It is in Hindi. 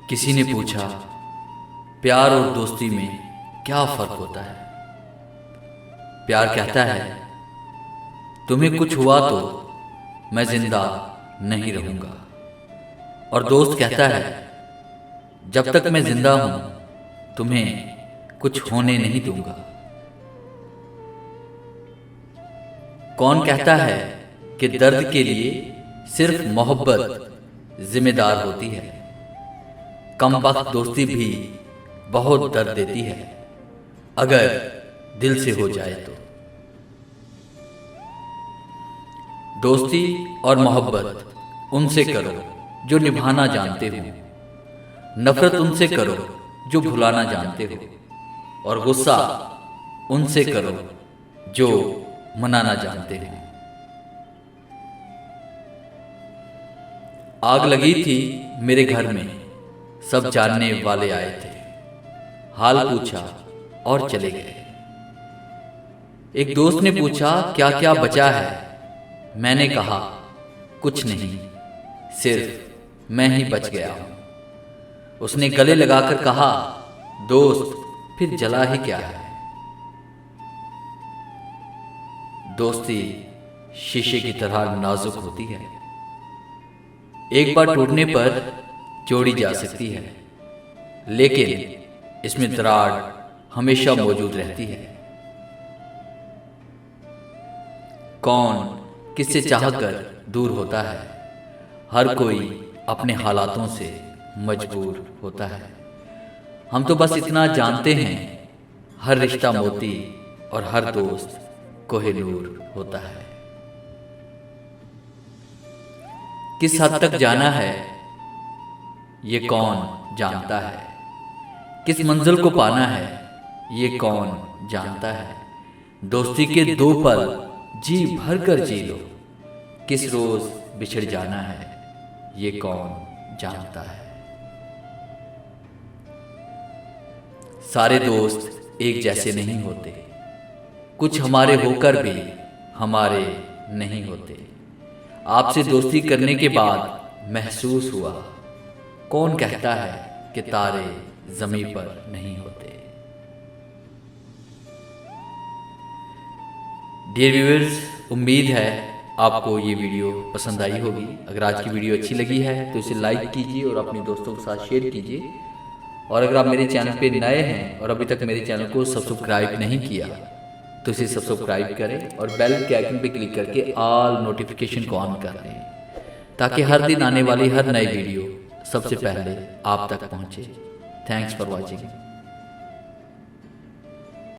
किसी ने पूछा, प्यार और दोस्ती में क्या फर्क होता है। प्यार कहता है, तुम्हें कुछ हुआ तो मैं जिंदा नहीं रहूंगा। और दोस्त कहता है, जब तक मैं जिंदा हूं तुम्हें कुछ होने नहीं दूंगा। कौन कहता है कि दर्द के लिए सिर्फ मोहब्बत जिम्मेदार होती है। कम वक्त दोस्ती भी बहुत दर्द देती है, अगर दिल से हो जाए तो। दोस्ती और मोहब्बत उनसे करो जो निभाना जानते हो, नफरत उनसे करो जो भुलाना जानते हो, और गुस्सा उनसे करो जो मनाना जानते हो। आग लगी थी मेरे घर में, सब जानने वाले आए थे, हाल पूछा और चले गए। एक दोस्त ने पूछा, क्या क्या बचा है। मैंने कहा, कुछ नहीं, सिर्फ मैं ही बच गया हूं। उसने गले लगाकर कहा, दोस्त फिर जला ही क्या है। दोस्ती शीशे की तरह नाजुक होती है, एक बार टूटने पर जोड़ी जा सकती है, लेकिन इसमें दरार हमेशा मौजूद रहती है। कौन किससे चाहकर दूर होता है, हर कोई अपने हालातों से मजबूर होता है। हम तो बस इतना जानते हैं, हर रिश्ता मोती और हर दोस्त कोहिनूर होता है। किस हद तक जाना है ये कौन जानता है, किस मंजिल को पाना है ये कौन जानता है। दोस्ती के दो पल जी भर कर जी लो, किस रोज बिछड़ जाना है ये कौन जानता है। सारे दोस्त एक जैसे नहीं होते, कुछ हमारे होकर भी हमारे नहीं होते। आपसे दोस्ती करने के बाद महसूस हुआ, कौन कहता है कि तारे ज़मीं पर नहीं होते। डियर व्यूअर्स, उम्मीद है आपको ये वीडियो पसंद आई होगी। अगर आज की वीडियो अच्छी लगी है तो इसे लाइक कीजिए और अपने दोस्तों के साथ शेयर कीजिए। और अगर आप मेरे चैनल पे नए हैं और अभी तक मेरे चैनल को सब्सक्राइब नहीं किया तो इसे सब्सक्राइब करें और बेल के आइकन पे क्लिक करके ऑल नोटिफिकेशन को ऑन कर दें, ताकि हर दिन आने वाली हर नई वीडियो सबसे पहले आप तक पहुंचे। Thanks for watching.